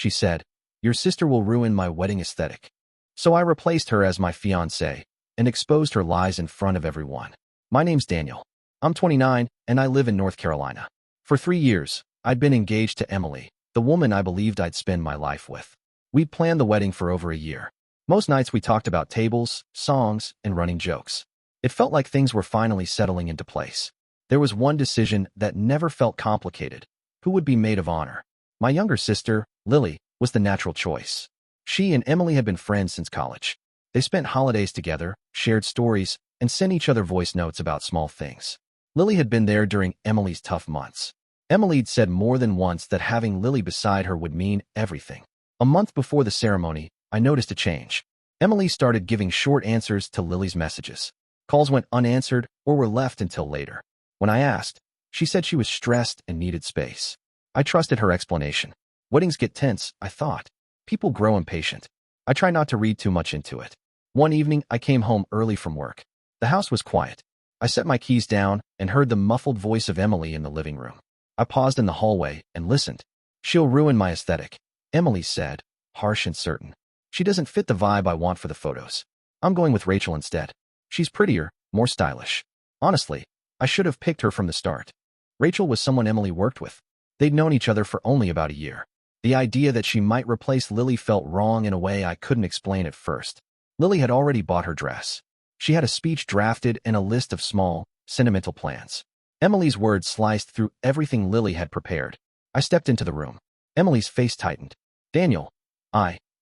she said. Your sister will ruin my wedding aesthetic. So I replaced her as my fiancé and exposed her lies in front of everyone. My name's Daniel. I'm 29 and I live in North Carolina. For 3 years, I'd been engaged to Emily, the woman I believed I'd spend my life with. We'd planned the wedding for over a year. Most nights we talked about tables, songs, and running jokes. It felt like things were finally settling into place. There was one decision that never felt complicated. Who would be maid of honor? My younger sister, Lily, was the natural choice. She and Emily had been friends since college. They spent holidays together, shared stories, and sent each other voice notes about small things. Lily had been there during Emily's tough months. Emily'd said more than once that having Lily beside her would mean everything. A month before the ceremony, I noticed a change. Emily started giving short answers to Lily's messages. Calls went unanswered or were left until later. When I asked, she said she was stressed and needed space. I trusted her explanation. Weddings get tense, I thought. People grow impatient. I try not to read too much into it. One evening, I came home early from work. The house was quiet. I set my keys down and heard the muffled voice of Emily in the living room. I paused in the hallway and listened. She'll ruin my aesthetic, Emily said, harsh and certain. She doesn't fit the vibe I want for the photos. I'm going with Rachel instead. She's prettier, more stylish. Honestly, I should have picked her from the start. Rachel was someone Emily worked with. They'd known each other for only about a year. The idea that she might replace Lily felt wrong in a way I couldn't explain at first. Lily had already bought her dress. She had a speech drafted and a list of small, sentimental plans. Emily's words sliced through everything Lily had prepared. I stepped into the room. Emily's face tightened. Daniel,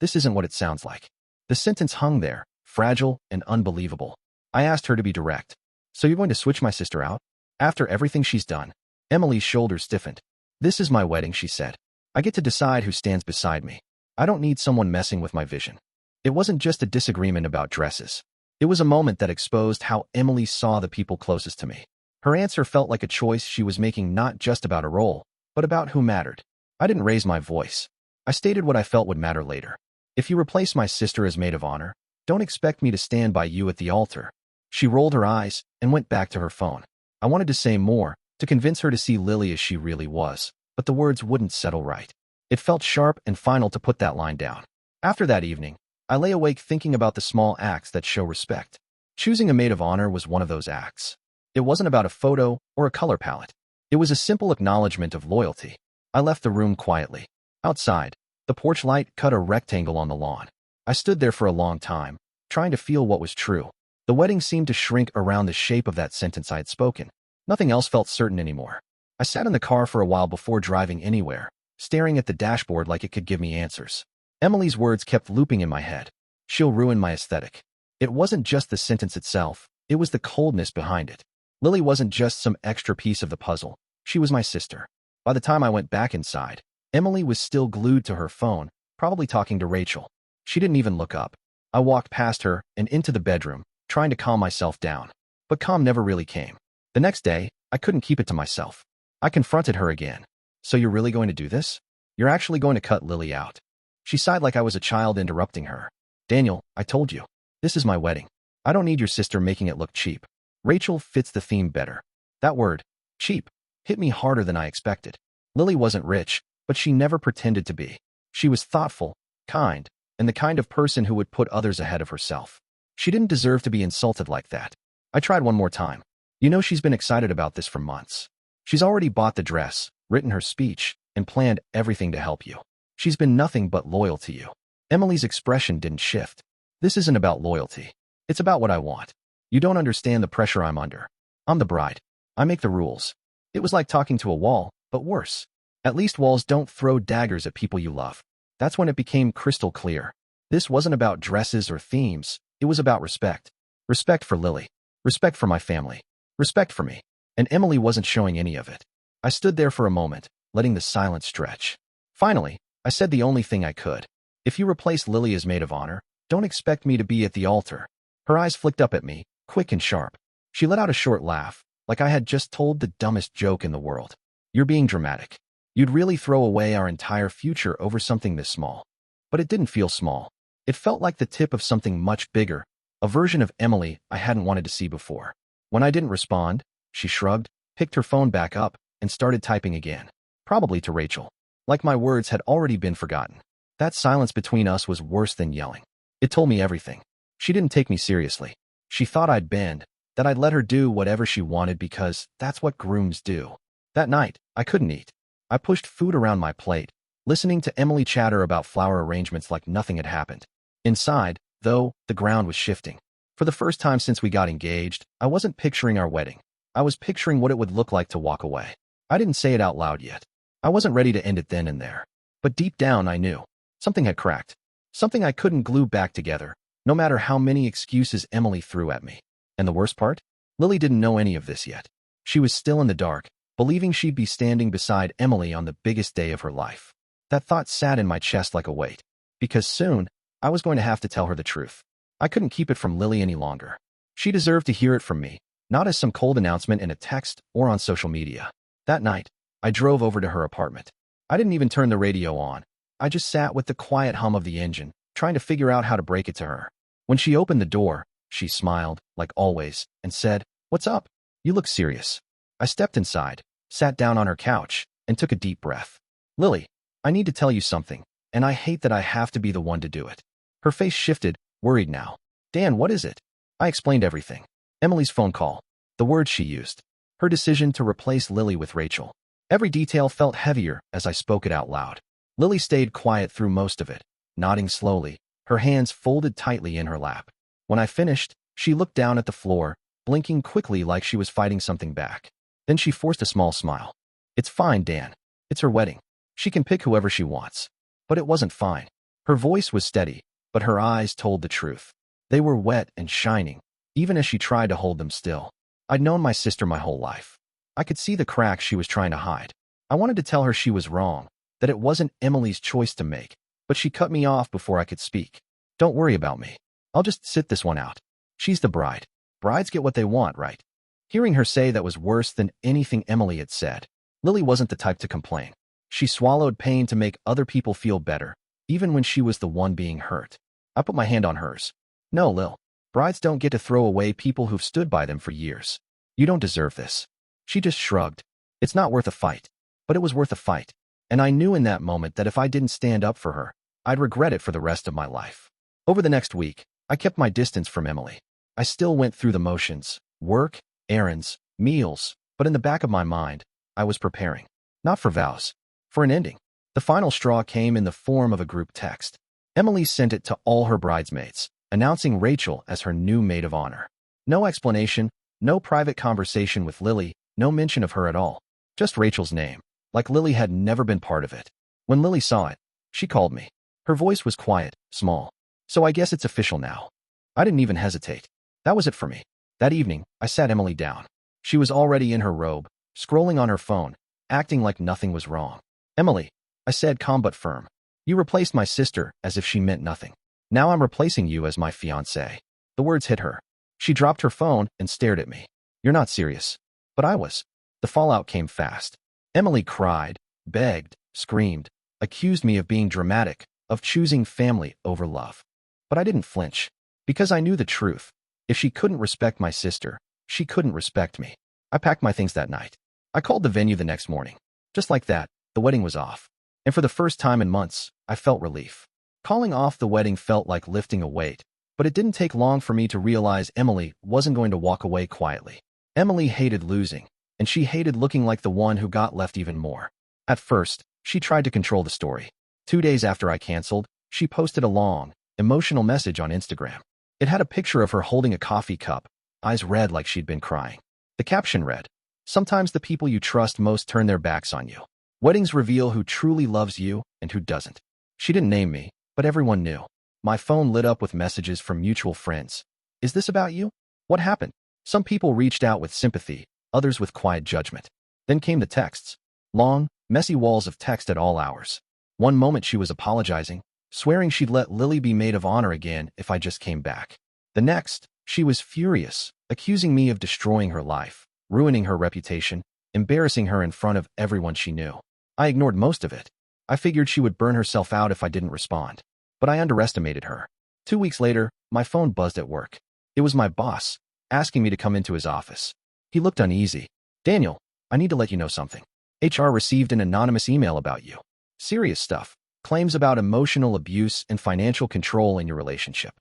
this isn't what it sounds like. The sentence hung there, fragile and unbelievable. I asked her to be direct. So you're going to switch my sister out? After everything she's done? Emily's shoulders stiffened. This is my wedding, she said. I get to decide who stands beside me. I don't need someone messing with my vision. It wasn't just a disagreement about dresses. It was a moment that exposed how Emily saw the people closest to me. Her answer felt like a choice she was making not just about a role, but about who mattered. I didn't raise my voice. I stated what I felt would matter later. If you replace my sister as maid of honor, don't expect me to stand by you at the altar. She rolled her eyes and went back to her phone. I wanted to say more, to convince her to see Lily as she really was, but the words wouldn't settle right. It felt sharp and final to put that line down. After that evening, I lay awake thinking about the small acts that show respect. Choosing a maid of honor was one of those acts. It wasn't about a photo or a color palette. It was a simple acknowledgement of loyalty. I left the room quietly. Outside, the porch light cut a rectangle on the lawn. I stood there for a long time, trying to feel what was true. The wedding seemed to shrink around the shape of that sentence I had spoken. Nothing else felt certain anymore. I sat in the car for a while before driving anywhere, staring at the dashboard like it could give me answers. Emily's words kept looping in my head. She'll ruin my aesthetic. It wasn't just the sentence itself, it was the coldness behind it. Lily wasn't just some extra piece of the puzzle. She was my sister. By the time I went back inside, Emily was still glued to her phone, probably talking to Rachel. She didn't even look up. I walked past her and into the bedroom, trying to calm myself down. But calm never really came. The next day, I couldn't keep it to myself. I confronted her again. So you're really going to do this? You're actually going to cut Lily out? She sighed like I was a child interrupting her. Daniel, I told you. This is my wedding. I don't need your sister making it look cheap. Rachel fits the theme better. That word, cheap, hit me harder than I expected. Lily wasn't rich, but she never pretended to be. She was thoughtful, kind, and the kind of person who would put others ahead of herself. She didn't deserve to be insulted like that. I tried one more time. You know she's been excited about this for months. She's already bought the dress, written her speech, and planned everything to help you. She's been nothing but loyal to you. Emily's expression didn't shift. This isn't about loyalty. It's about what I want. You don't understand the pressure I'm under. I'm the bride. I make the rules. It was like talking to a wall, but worse. At least walls don't throw daggers at people you love. That's when it became crystal clear. This wasn't about dresses or themes. It was about respect. Respect for Lily. Respect for my family. Respect for me. And Emily wasn't showing any of it. I stood there for a moment, letting the silence stretch. Finally, I said the only thing I could. If you replace Lily as maid of honor, don't expect me to be at the altar. Her eyes flicked up at me, quick and sharp. She let out a short laugh, like I had just told the dumbest joke in the world. You're being dramatic. You'd really throw away our entire future over something this small. But it didn't feel small. It felt like the tip of something much bigger, a version of Emily I hadn't wanted to see before. When I didn't respond, she shrugged, picked her phone back up, and started typing again. Probably to Rachel. Like my words had already been forgotten. That silence between us was worse than yelling. It told me everything. She didn't take me seriously. She thought I'd bend, that I'd let her do whatever she wanted because that's what grooms do. That night, I couldn't eat. I pushed food around my plate, listening to Emily chatter about flower arrangements like nothing had happened. Inside, though, the ground was shifting. For the first time since we got engaged, I wasn't picturing our wedding. I was picturing what it would look like to walk away. I didn't say it out loud yet. I wasn't ready to end it then and there. But deep down, I knew. Something had cracked. Something I couldn't glue back together, no matter how many excuses Emily threw at me. And the worst part? Lily didn't know any of this yet. She was still in the dark, believing she'd be standing beside Emily on the biggest day of her life. That thought sat in my chest like a weight. Because soon, I was going to have to tell her the truth. I couldn't keep it from Lily any longer. She deserved to hear it from me, not as some cold announcement in a text or on social media. That night, I drove over to her apartment. I didn't even turn the radio on. I just sat with the quiet hum of the engine, trying to figure out how to break it to her. When she opened the door, she smiled, like always, and said, "What's up? You look serious." I stepped inside, sat down on her couch, and took a deep breath. "Lily, I need to tell you something, and I hate that I have to be the one to do it." Her face shifted, worried now. "Dan, what is it?" I explained everything. Emily's phone call, the words she used, her decision to replace Lily with Rachel. Every detail felt heavier as I spoke it out loud. Lily stayed quiet through most of it, nodding slowly, her hands folded tightly in her lap. When I finished, she looked down at the floor, blinking quickly like she was fighting something back. Then she forced a small smile. "It's fine, Dan. It's her wedding. She can pick whoever she wants." But it wasn't fine. Her voice was steady, but her eyes told the truth. They were wet and shining, even as she tried to hold them still. I'd known my sister my whole life. I could see the cracks she was trying to hide. I wanted to tell her she was wrong, that it wasn't Emily's choice to make, but she cut me off before I could speak. "Don't worry about me. I'll just sit this one out. She's the bride. Brides get what they want, right?" Hearing her say that was worse than anything Emily had said. Lily wasn't the type to complain. She swallowed pain to make other people feel better, even when she was the one being hurt. I put my hand on hers. "No, Lil. Brides don't get to throw away people who've stood by them for years. You don't deserve this." She just shrugged. "It's not worth a fight." But it was worth a fight. And I knew in that moment that if I didn't stand up for her, I'd regret it for the rest of my life. Over the next week, I kept my distance from Emily. I still went through the motions, work, errands, meals, but in the back of my mind, I was preparing. Not for vows. For an ending. The final straw came in the form of a group text. Emily sent it to all her bridesmaids, announcing Rachel as her new maid of honor. No explanation, no private conversation with Lily, no mention of her at all. Just Rachel's name, like Lily had never been part of it. When Lily saw it, she called me. Her voice was quiet, small. "So I guess it's official now." I didn't even hesitate. That was it for me. That evening, I sat Emily down. She was already in her robe, scrolling on her phone, acting like nothing was wrong. "Emily," I said, calm but firm. "You replaced my sister as if she meant nothing. Now I'm replacing you as my fiancé." The words hit her. She dropped her phone and stared at me. "You're not serious." But I was. The fallout came fast. Emily cried, begged, screamed, accused me of being dramatic, of choosing family over love. But I didn't flinch, because I knew the truth. If she couldn't respect my sister, she couldn't respect me. I packed my things that night. I called the venue the next morning. Just like that, the wedding was off. And for the first time in months, I felt relief. Calling off the wedding felt like lifting a weight, but it didn't take long for me to realize Emily wasn't going to walk away quietly. Emily hated losing, and she hated looking like the one who got left even more. At first, she tried to control the story. 2 days after I canceled, she posted a long, emotional message on Instagram. It had a picture of her holding a coffee cup, eyes red like she'd been crying. The caption read, "Sometimes the people you trust most turn their backs on you. Weddings reveal who truly loves you and who doesn't." She didn't name me, but everyone knew. My phone lit up with messages from mutual friends. "Is this about you? What happened?" Some people reached out with sympathy, others with quiet judgment. Then came the texts. Long, messy walls of text at all hours. One moment she was apologizing, swearing she'd let Lily be maid of honor again if I just came back. The next, she was furious, accusing me of destroying her life, ruining her reputation, embarrassing her in front of everyone she knew. I ignored most of it. I figured she would burn herself out if I didn't respond. But I underestimated her. 2 weeks later, my phone buzzed at work. It was my boss, asking me to come into his office. He looked uneasy. "Daniel, I need to let you know something. HR received an anonymous email about you. Serious stuff. claims about emotional abuse and financial control in your relationship.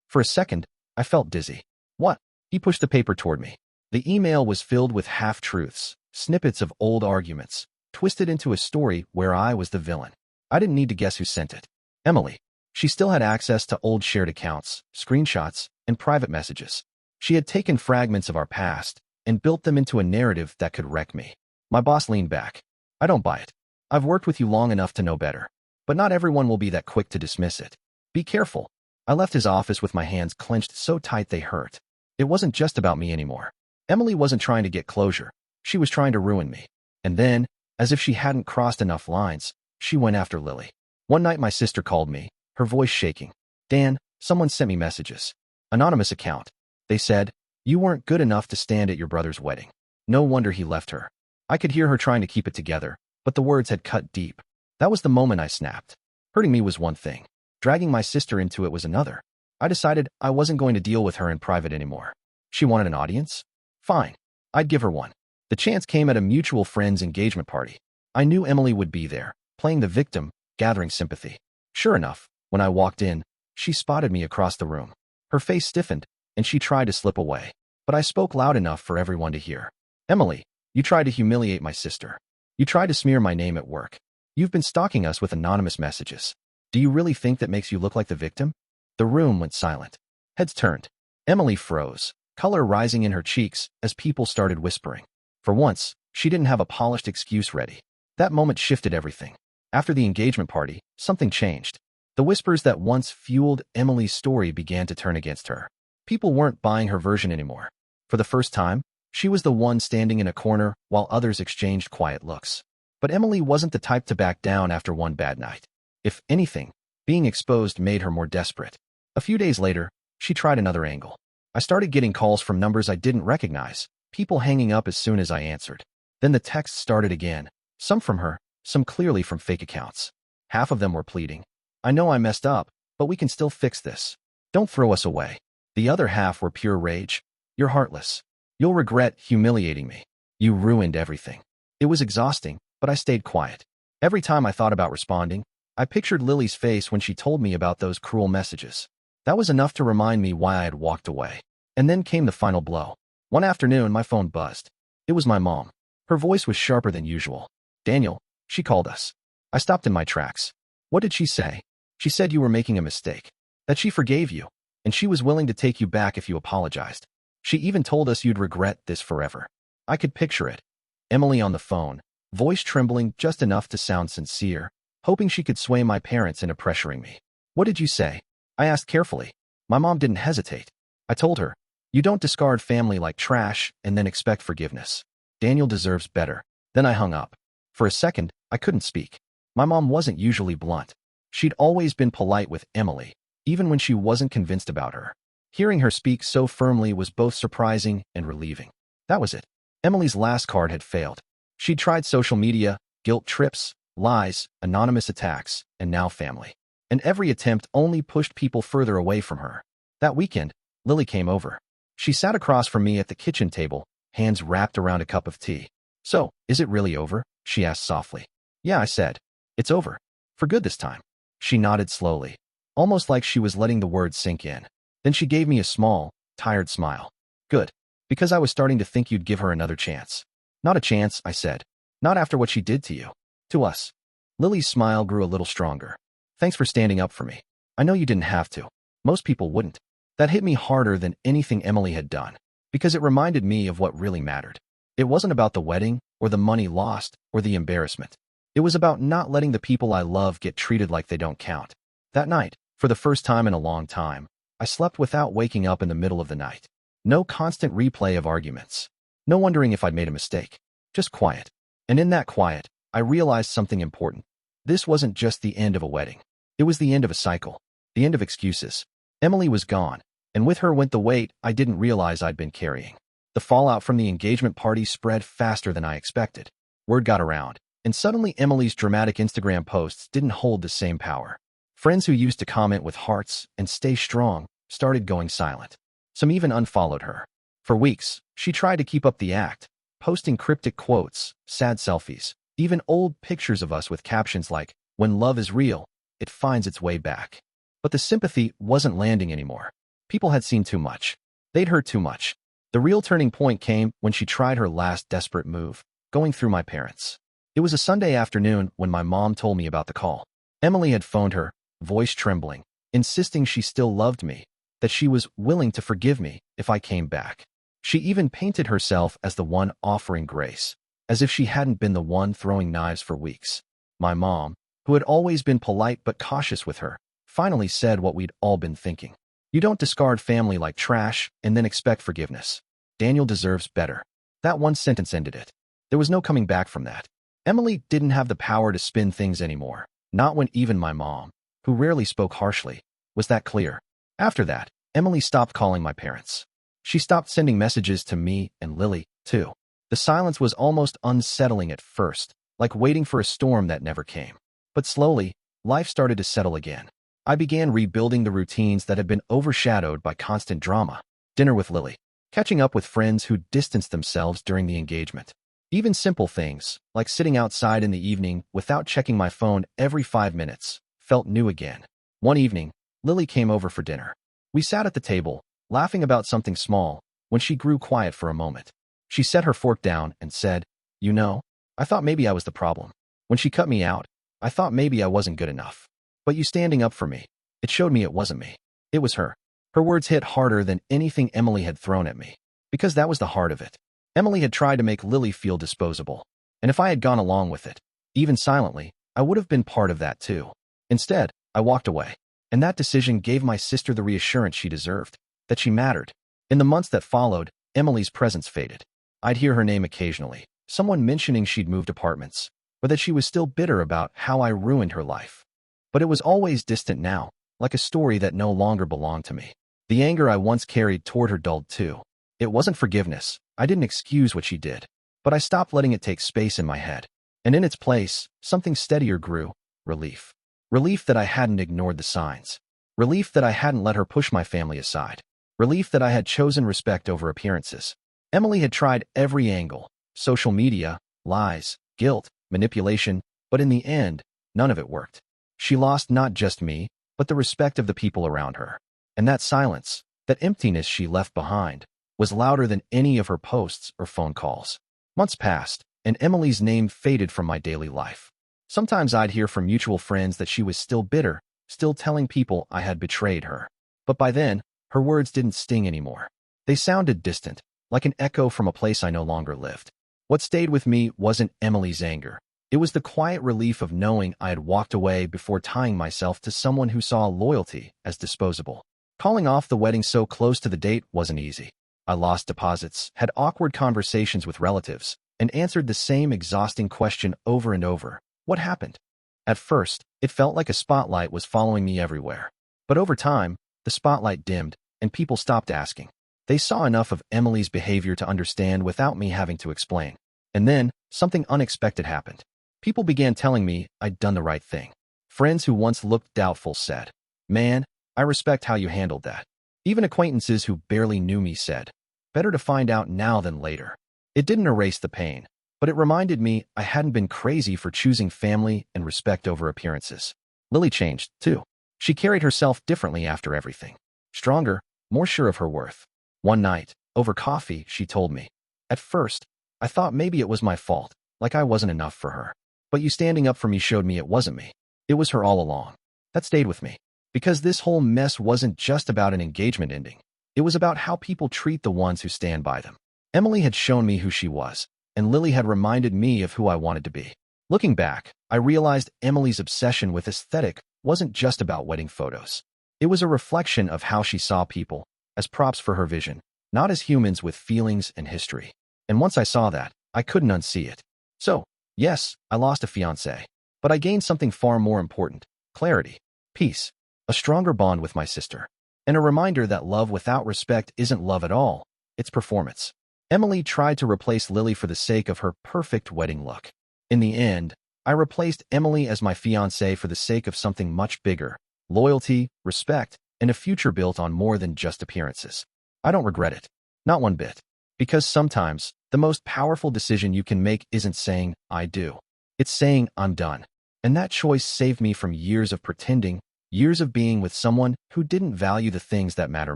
For a second, I felt dizzy. What? He pushed the paper toward me. The email was filled with half-truths, snippets of old arguments, twisted into a story where I was the villain. I didn't need to guess who sent it. Emily. She still had access to old shared accounts, screenshots, and private messages. She had taken fragments of our past and built them into a narrative that could wreck me. My boss leaned back. I don't buy it. I've worked with you long enough to know better. But not everyone will be that quick to dismiss it. Be careful. I left his office with my hands clenched so tight they hurt. It wasn't just about me anymore. Emily wasn't trying to get closure. She was trying to ruin me. And then, as if she hadn't crossed enough lines, she went after Lily. One night my sister called me, her voice shaking. Dan, someone sent me messages. Anonymous account. They said, you weren't good enough to stand at your brother's wedding. No wonder he left her. I could hear her trying to keep it together, but the words had cut deep. That was the moment I snapped. Hurting me was one thing. Dragging my sister into it was another. I decided I wasn't going to deal with her in private anymore. She wanted an audience? Fine. I'd give her one. The chance came at a mutual friend's engagement party. I knew Emily would be there, playing the victim, gathering sympathy. Sure enough, when I walked in, she spotted me across the room. Her face stiffened, and she tried to slip away. But I spoke loud enough for everyone to hear. Emily, you tried to humiliate my sister. You tried to smear my name at work. You've been stalking us with anonymous messages. Do you really think that makes you look like the victim? The room went silent. Heads turned. Emily froze, color rising in her cheeks as people started whispering. For once, she didn't have a polished excuse ready. That moment shifted everything. After the engagement party, something changed. The whispers that once fueled Emily's story began to turn against her. People weren't buying her version anymore. For the first time, she was the one standing in a corner while others exchanged quiet looks. But Emily wasn't the type to back down after one bad night. If anything, being exposed made her more desperate. A few days later, she tried another angle. I started getting calls from numbers I didn't recognize, people hanging up as soon as I answered. Then the texts started again, some from her, some clearly from fake accounts. Half of them were pleading. I know I messed up, but we can still fix this. Don't throw us away. The other half were pure rage. You're heartless. You'll regret humiliating me. You ruined everything. It was exhausting, but I stayed quiet. Every time I thought about responding, I pictured Lily's face when she told me about those cruel messages. That was enough to remind me why I had walked away. And then came the final blow. One afternoon, my phone buzzed. It was my mom. Her voice was sharper than usual. Daniel, she called us. I stopped in my tracks. What did she say? She said you were making a mistake. That she forgave you, and she was willing to take you back if you apologized. She even told us you'd regret this forever. I could picture it. Emily on the phone, voice trembling just enough to sound sincere, hoping she could sway my parents into pressuring me. What did you say? I asked carefully. My mom didn't hesitate. I told her, you don't discard family like trash and then expect forgiveness. Daniel deserves better. Then I hung up. For a second, I couldn't speak. My mom wasn't usually blunt. She'd always been polite with Emily, even when she wasn't convinced about her. Hearing her speak so firmly was both surprising and relieving. That was it. Emily's last card had failed. She'd tried social media, guilt trips, lies, anonymous attacks, and now family. And every attempt only pushed people further away from her. That weekend, Lily came over. She sat across from me at the kitchen table, hands wrapped around a cup of tea. So, is it really over? She asked softly. Yeah, I said. It's over. For good this time. She nodded slowly, almost like she was letting the words sink in. Then she gave me a small, tired smile. Good. Because I was starting to think you'd give her another chance. Not a chance, I said. Not after what she did to you. To us. Lily's smile grew a little stronger. Thanks for standing up for me. I know you didn't have to. Most people wouldn't. That hit me harder than anything Emily had done, because it reminded me of what really mattered. It wasn't about the wedding, or the money lost, or the embarrassment. It was about not letting the people I love get treated like they don't count. That night, for the first time in a long time, I slept without waking up in the middle of the night. No constant replay of arguments. No wondering if I'd made a mistake. Just quiet. And in that quiet, I realized something important. This wasn't just the end of a wedding. It was the end of a cycle. The end of excuses. Emily was gone, and with her went the weight I didn't realize I'd been carrying. The fallout from the engagement party spread faster than I expected. Word got around, and suddenly Emily's dramatic Instagram posts didn't hold the same power. Friends who used to comment with hearts and stay strong started going silent. Some even unfollowed her. For weeks, she tried to keep up the act, posting cryptic quotes, sad selfies, even old pictures of us with captions like, "When love is real, it finds its way back. But the sympathy wasn't landing anymore. People had seen too much. They'd heard too much. The real turning point came when she tried her last desperate move, going through my parents. It was a Sunday afternoon when my mom told me about the call. Emily had phoned her, voice trembling, insisting she still loved me, that she was willing to forgive me if I came back. She even painted herself as the one offering grace, as if she hadn't been the one throwing knives for weeks. My mom, who had always been polite but cautious with her, finally said what we'd all been thinking. You don't discard family like trash and then expect forgiveness. Daniel deserves better. That one sentence ended it. There was no coming back from that. Emily didn't have the power to spin things anymore, not when even my mom, who rarely spoke harshly, was that clear. After that, Emily stopped calling my parents. She stopped sending messages to me and Lily, too. The silence was almost unsettling at first, like waiting for a storm that never came. But slowly, life started to settle again. I began rebuilding the routines that had been overshadowed by constant drama. Dinner with Lily, catching up with friends who distanced themselves during the engagement. Even simple things, like sitting outside in the evening without checking my phone every 5 minutes, felt new again. One evening, Lily came over for dinner. We sat at the table, laughing about something small, when she grew quiet for a moment. She set her fork down and said, "You know, I thought maybe I was the problem. When she cut me out, I thought maybe I wasn't good enough. But you standing up for me, it showed me it wasn't me. It was her." Her words hit harder than anything Emily had thrown at me, because that was the heart of it. Emily had tried to make Lily feel disposable, and if I had gone along with it, even silently, I would have been part of that too. Instead, I walked away, and that decision gave my sister the reassurance she deserved, that she mattered. In the months that followed, Emily's presence faded. I'd hear her name occasionally, someone mentioning she'd moved apartments, or that she was still bitter about how I ruined her life. But it was always distant now, like a story that no longer belonged to me. The anger I once carried toward her dulled too. It wasn't forgiveness. I didn't excuse what she did, but I stopped letting it take space in my head. And in its place, something steadier grew: relief. Relief that I hadn't ignored the signs. Relief that I hadn't let her push my family aside. Relief that I had chosen respect over appearances. Emily had tried every angle: social media, lies, guilt, manipulation, but in the end, none of it worked. She lost not just me, but the respect of the people around her. And that silence, that emptiness she left behind, was louder than any of her posts or phone calls. Months passed, and Emily's name faded from my daily life. Sometimes I'd hear from mutual friends that she was still bitter, still telling people I had betrayed her. But by then, her words didn't sting anymore. They sounded distant, like an echo from a place I no longer lived. What stayed with me wasn't Emily's anger. It was the quiet relief of knowing I had walked away before tying myself to someone who saw loyalty as disposable. Calling off the wedding so close to the date wasn't easy. I lost deposits, had awkward conversations with relatives, and answered the same exhausting question over and over: what happened? At first, it felt like a spotlight was following me everywhere. But over time, the spotlight dimmed, and people stopped asking. They saw enough of Emily's behavior to understand without me having to explain. And then, something unexpected happened. People began telling me I'd done the right thing. Friends who once looked doubtful said, "Man, I respect how you handled that." Even acquaintances who barely knew me said, "Better to find out now than later." It didn't erase the pain, but it reminded me I hadn't been crazy for choosing family and respect over appearances. Lily changed, too. She carried herself differently after everything. Stronger, more sure of her worth. One night, over coffee, she told me, "At first, I thought maybe it was my fault, like I wasn't enough for her. But you standing up for me showed me it wasn't me. It was her all along." That stayed with me. Because this whole mess wasn't just about an engagement ending. It was about how people treat the ones who stand by them. Emily had shown me who she was, and Lily had reminded me of who I wanted to be. Looking back, I realized Emily's obsession with aesthetic wasn't just about wedding photos. It was a reflection of how she saw people, as props for her vision, not as humans with feelings and history. And once I saw that, I couldn't unsee it. So, yes, I lost a fiancé, but I gained something far more important: clarity, peace, a stronger bond with my sister, and a reminder that love without respect isn't love at all, it's performance. Emily tried to replace Lily for the sake of her perfect wedding look. In the end, I replaced Emily as my fiancé for the sake of something much bigger: loyalty, respect, and a future built on more than just appearances. I don't regret it. Not one bit. Because sometimes, the most powerful decision you can make isn't saying, "I do." It's saying, "I'm done." And that choice saved me from years of pretending, years of being with someone who didn't value the things that matter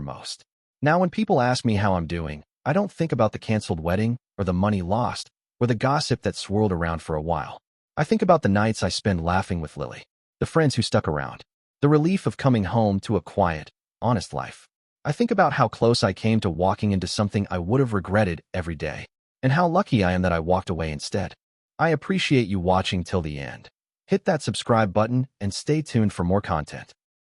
most. Now when people ask me how I'm doing, I don't think about the canceled wedding, or the money lost, or the gossip that swirled around for a while. I think about the nights I spend laughing with Lily, the friends who stuck around, the relief of coming home to a quiet, honest life. I think about how close I came to walking into something I would have regretted every day, and how lucky I am that I walked away instead. I appreciate you watching till the end. Hit that subscribe button and stay tuned for more content.